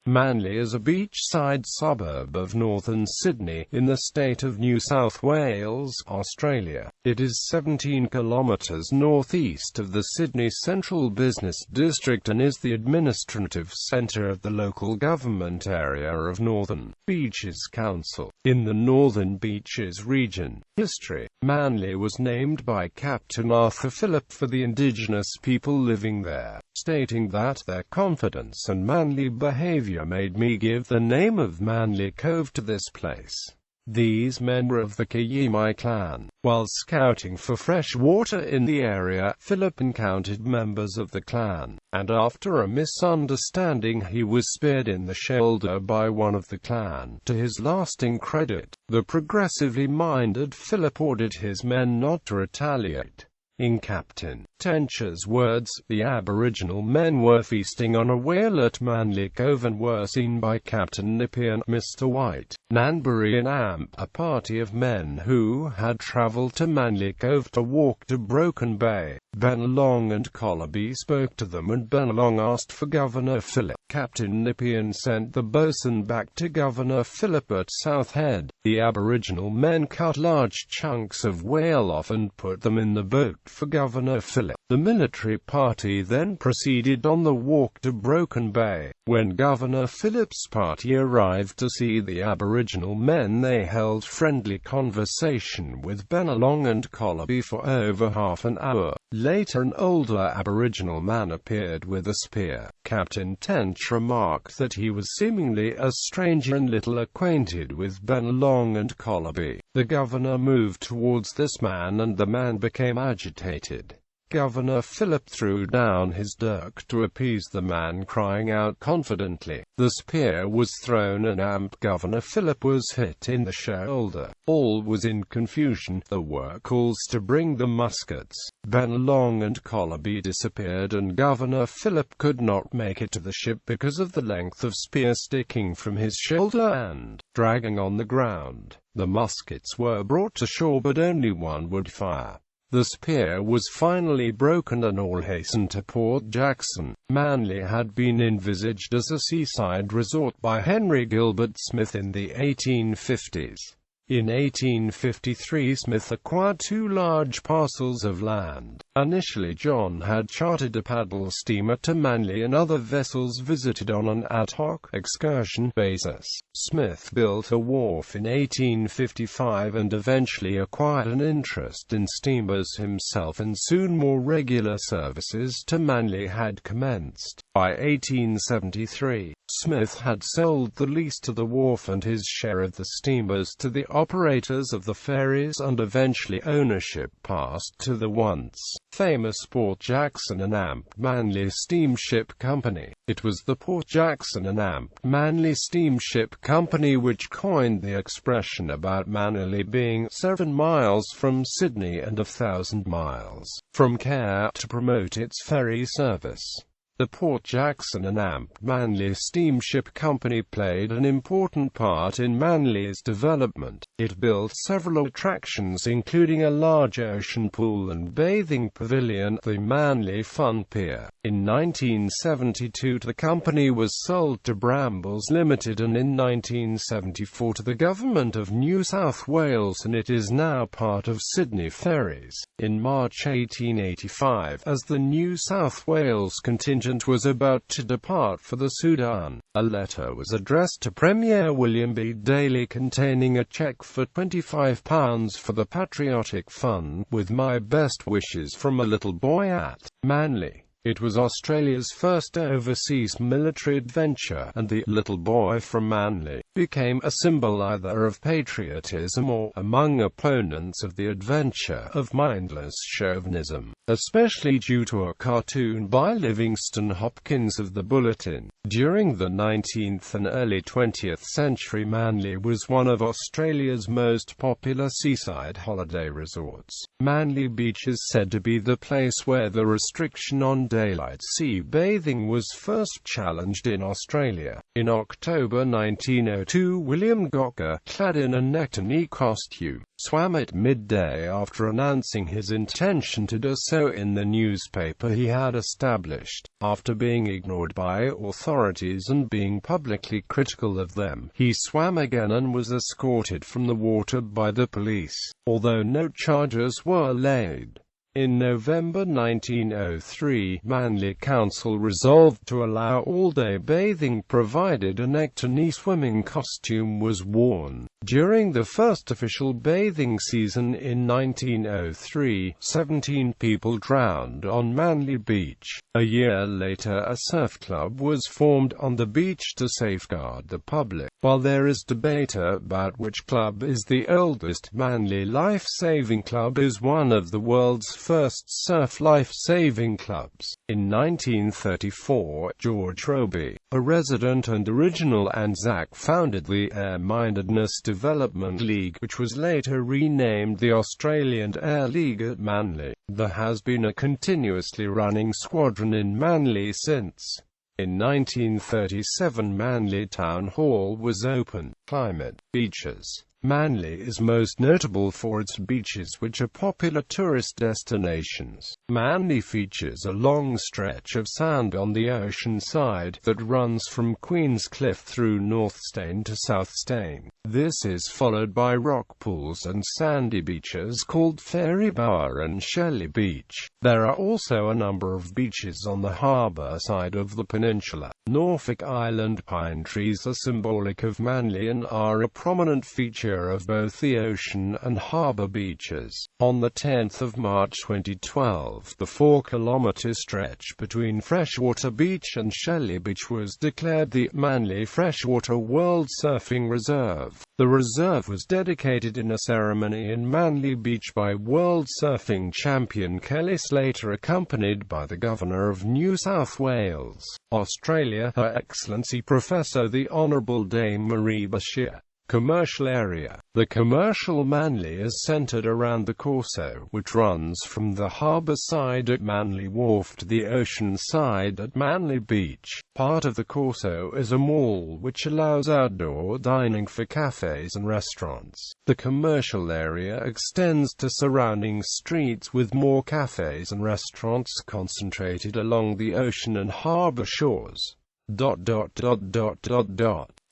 Manly is a beachside suburb of northern Sydney, in the state of New South Wales, Australia. It is 17 kilometres northeast of the Sydney Central Business District and is the administrative centre of the local government area of Northern Beaches Council, in the Northern Beaches region. History: Manly was named by Captain Arthur Phillip for the indigenous people living there, stating that their confidence and manly behaviour made me give the name of Manly Cove to this place. These men were of the Kilometres clan. While scouting for fresh water in the area, Phillip encountered members of the clan, and after a misunderstanding he was speared in the shoulder by one of the clan. To his lasting credit, the progressively minded Phillip ordered his men not to retaliate. In Captain Tench's words, the Aboriginal men were feasting on a whale at Manly Cove and were seen by Captain Nippy and Mr. White, Nanbury and Amp, a party of men who had travelled to Manly Cove to walk to Broken Bay. Bennelong and Collerby spoke to them and Bennelong asked for Governor Phillip. Captain Nippy sent the boatswain back to Governor Phillip at South Head. The Aboriginal men cut large chunks of whale off and put them in the boat for Governor Phillip. The military party then proceeded on the walk to Broken Bay. When Governor Phillip's party arrived to see the Aboriginal men, they held friendly conversation with Bennelong and Collerby for over half an hour. Later an older Aboriginal man appeared with a spear. Captain Tench remarked that he was seemingly a stranger and little acquainted with Bennelong and Collerby. The governor moved towards this man and the man became agitated. Governor Phillip threw down his dirk to appease the man, crying out confidently. The spear was thrown and Governor Phillip was hit in the shoulder. All was in confusion. There were calls to bring the muskets. Bennelong and Collerby disappeared and Governor Phillip could not make it to the ship because of the length of spear sticking from his shoulder and dragging on the ground. The muskets were brought to shore but only one would fire. The spear was finally broken and all hastened to Port Jackson. Manly had been envisaged as a seaside resort by Henry Gilbert Smith in the 1850s. In 1853 Smith acquired two large parcels of land. Initially John had chartered a paddle steamer to Manly and other vessels visited on an ad hoc excursion basis. Smith built a wharf in 1855 and eventually acquired an interest in steamers himself, and soon more regular services to Manly had commenced. By 1873, Smith had sold the lease to the wharf and his share of the steamers to the operators of the ferries, and eventually ownership passed to the once famous Port Jackson and Amp Manly Steamship Company. It was the Port Jackson and Amp Manly Steamship Company which coined the expression about Manly being 7 miles from Sydney and 1,000 miles from Care to promote its ferry service. The Port Jackson and Amp Manly Steamship Company played an important part in Manly's development. It built several attractions including a large ocean pool and bathing pavilion, the Manly Fun Pier. In 1972 the company was sold to Brambles Limited and in 1974 to the Government of New South Wales, and it is now part of Sydney Ferries. In March 1885, as the New South Wales contingent was about to depart for the Sudan, a letter was addressed to Premier William B. Daley containing a cheque for £25 for the Patriotic Fund, with my best wishes from a little boy at Manly. It was Australia's first overseas military adventure, and the little boy from Manly became a symbol either of patriotism or, among opponents of the adventure, of mindless chauvinism, especially due to a cartoon by Livingston Hopkins of the Bulletin. During the 19th and early 20th century, Manly was one of Australia's most popular seaside holiday resorts. Manly Beach is said to be the place where the restriction on daylight sea bathing was first challenged in Australia. In October 1902, William Gawker, clad in a nectarine costume, swam at midday after announcing his intention to do so in the newspaper he had established. After being ignored by authorities and being publicly critical of them, he swam again and was escorted from the water by the police, although no charges were laid. In November 1903, Manly Council resolved to allow all-day bathing provided a neck-to-knee swimming costume was worn. During the first official bathing season in 1903, 17 people drowned on Manly Beach. A year later, a surf club was formed on the beach to safeguard the public. While there is debate about which club is the oldest, Manly Life-Saving Club is one of the world's first surf life-saving clubs. In 1934, George Roby, a resident and original Anzac, founded the Air-Mindedness Development League, which was later renamed the Australian Air League at Manly. There has been a continuously running squadron in Manly since. In 1937, Manly Town Hall was opened. Climate. Beaches. Manly is most notable for its beaches, which are popular tourist destinations. Manly features a long stretch of sand on the ocean side that runs from Queen's Cliff through North Staine to South Staine. This is followed by rock pools and sandy beaches called Fairy Bower and Shelley Beach. There are also a number of beaches on the harbour side of the peninsula. Norfolk Island pine trees are symbolic of Manly and are a prominent feature of both the ocean and harbour beaches. On the 10th of March 2012, the 4-kilometre stretch between Freshwater Beach and Shelley Beach was declared the Manly Freshwater World Surfing Reserve. The reserve was dedicated in a ceremony in Manly Beach by World Surfing Champion Kelly Slater, accompanied by the Governor of New South Wales, Australia, Her Excellency Professor the Honourable Dame Marie Bashir. Commercial area. The commercial Manly is centred around the Corso, which runs from the harbour side at Manly Wharf to the ocean side at Manly Beach. Part of the Corso is a mall which allows outdoor dining for cafes and restaurants. The commercial area extends to surrounding streets with more cafes and restaurants concentrated along the ocean and harbour shores.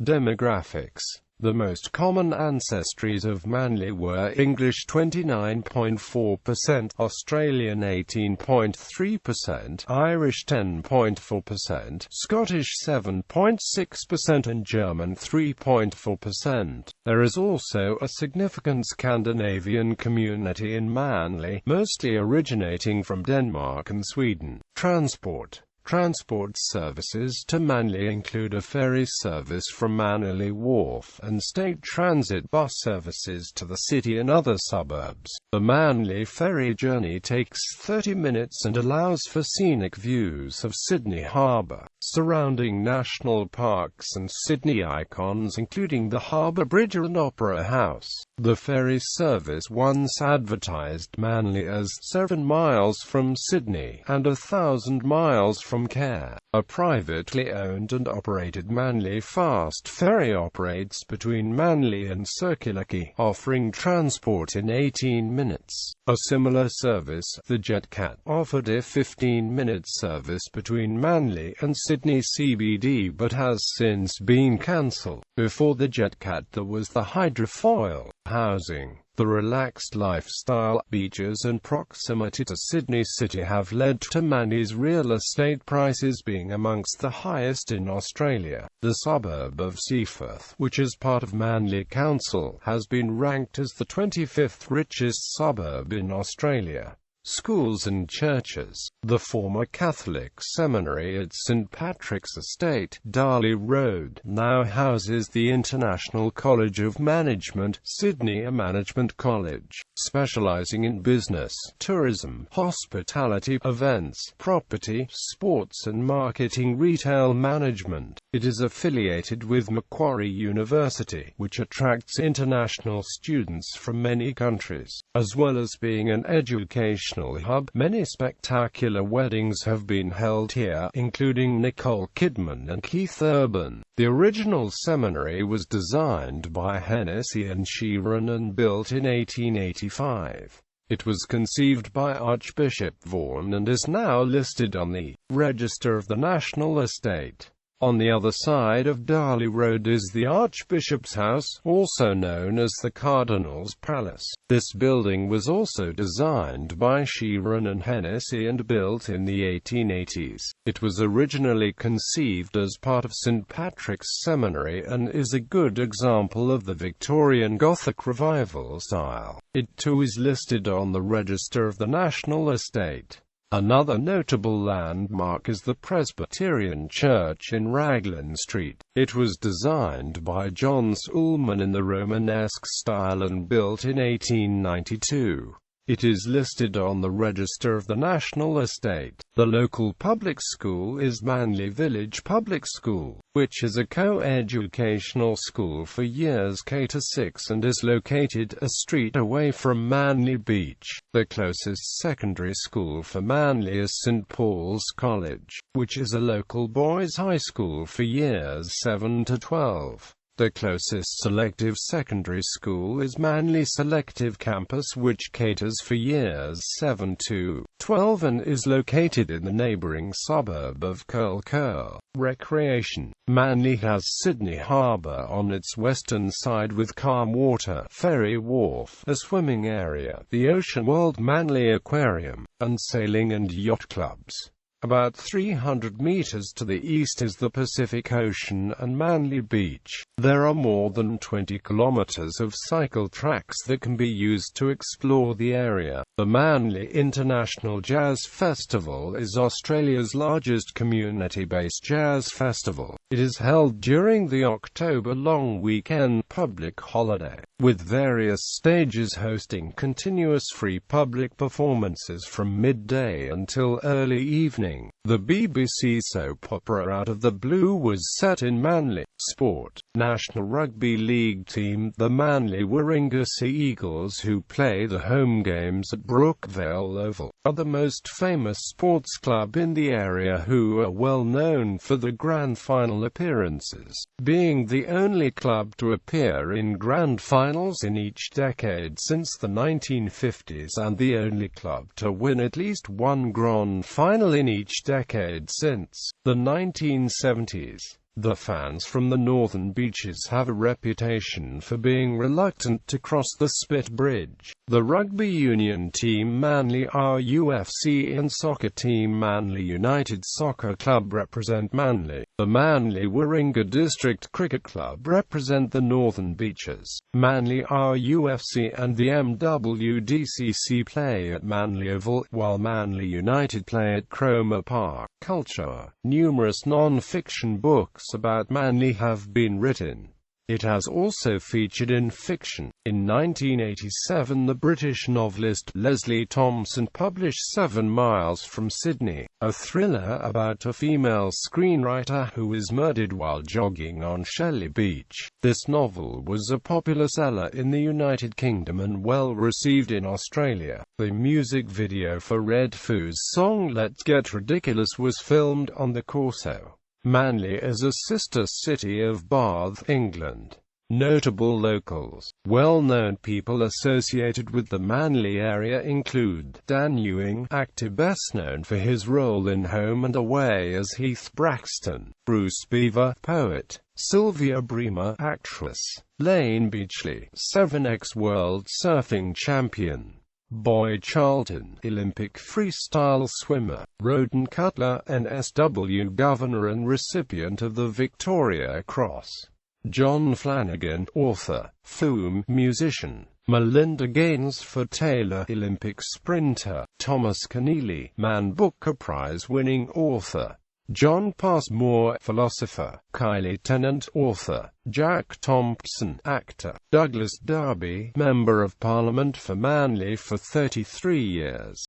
Demographics. The most common ancestries of Manly were English 29.4%, Australian 18.3%, Irish 10.4%, Scottish 7.6% and German 3.4%. There is also a significant Scandinavian community in Manly, mostly originating from Denmark and Sweden. Transport. Transport services to Manly include a ferry service from Manly Wharf and state transit bus services to the city and other suburbs. The Manly ferry journey takes 30 minutes and allows for scenic views of Sydney Harbour, surrounding national parks and Sydney icons including the Harbour Bridge and Opera House. The ferry service once advertised Manly as 7 miles from Sydney and 1,000 miles from Care. A privately owned and operated Manly fast ferry operates between Manly and Circular Quay, offering transport in 18 minutes. A similar service, the JetCat, offered a 15-minute service between Manly and Sydney CBD but has since been cancelled. Before the JetCat there was the hydrofoil. Housing. The relaxed lifestyle, beaches and proximity to Sydney City have led to Manly's real estate prices being amongst the highest in Australia. The suburb of Seaforth, which is part of Manly Council, has been ranked as the 25th richest suburb in Australia. Schools and churches. The former Catholic seminary at St Patrick's Estate, Darley Road, now houses the International College of Management, Sydney, a management college, specialising in business, tourism, hospitality, events, property, sports and marketing retail management. It is affiliated with Macquarie University, which attracts international students from many countries, as well as being an education recreational hub. Many spectacular weddings have been held here, including Nicole Kidman and Keith Urban. The original seminary was designed by Hennessy and Sheeran and built in 1885. It was conceived by Archbishop Vaughan and is now listed on the Register of the National Estate. On the other side of Darley Road is the Archbishop's House, also known as the Cardinal's Palace. This building was also designed by Sheeran and Hennessy and built in the 1880s. It was originally conceived as part of St. Patrick's Seminary and is a good example of the Victorian Gothic Revival style. It too is listed on the Register of the National Estate. Another notable landmark is the Presbyterian Church in Raglan Street. It was designed by John Ullman in the Romanesque style and built in 1892. It is listed on the Register of the National Estate. The local public school is Manly Village Public School, which is a co-educational school for years K-6 and is located a street away from Manly Beach. The closest secondary school for Manly is St. Paul's College, which is a local boys' high school for years 7 to 12. The closest selective secondary school is Manly Selective Campus, which caters for years 7 to 12 and is located in the neighbouring suburb of Curl. Recreation. Manly has Sydney Harbour on its western side with calm water, ferry wharf, a swimming area, the Ocean World Manly Aquarium, and sailing and yacht clubs. About 300 meters to the east is the Pacific Ocean and Manly Beach. There are more than 20 kilometers of cycle tracks that can be used to explore the area. The Manly International Jazz Festival is Australia's largest community-based jazz festival. It is held during the October long weekend public holiday, with various stages hosting continuous free public performances from midday until early evening. The BBC soap opera Out of the Blue was set in Manly. Sport. National Rugby League team, the Manly Warringah Sea Eagles, who play the home games at Brookvale Oval, are the most famous sports club in the area, who are well known for the grand final appearances, being the only club to appear in grand finals in each decade since the 1950s and the only club to win at least one grand final in each decade since the 1970s. The fans from the northern beaches have a reputation for being reluctant to cross the Spit Bridge. The rugby union team Manly RUFC and soccer team Manly United Soccer Club represent Manly. The Manly Warringah District Cricket Club represent the northern beaches. Manly RUFC and the MWDCC play at Manly Oval, while Manly United play at Cromer Park. Culture. Numerous non-fiction books about Manly have been written. It has also featured in fiction. In 1987, the British novelist Leslie Thompson published 7 Miles from Sydney, a thriller about a female screenwriter who is murdered while jogging on Shelley Beach. This novel was a popular seller in the United Kingdom and well received in Australia. The music video for Red Foo's song Let's Get Ridiculous was filmed on the Corso. Manly is a sister city of Bath, England. Notable locals. Well-known people associated with the Manly area include Dan Ewing, actor best known for his role in Home and Away as Heath Braxton; Bruce Beaver, poet; Sylvia Bremer, actress; Lane Beachley, 7x World Surfing Champion; Boyd Charlton, Olympic freestyle swimmer; Roden Cutler, NSW governor and recipient of the Victoria Cross; John Flanagan, author; Flume, musician; Melinda Gainsford Taylor, Olympic sprinter; Thomas Keneally, Man Booker Prize-winning author; John Passmore, philosopher; Kylie Tennant, author; Jack Thompson, actor; Douglas Derby, Member of Parliament for Manly for 33 years.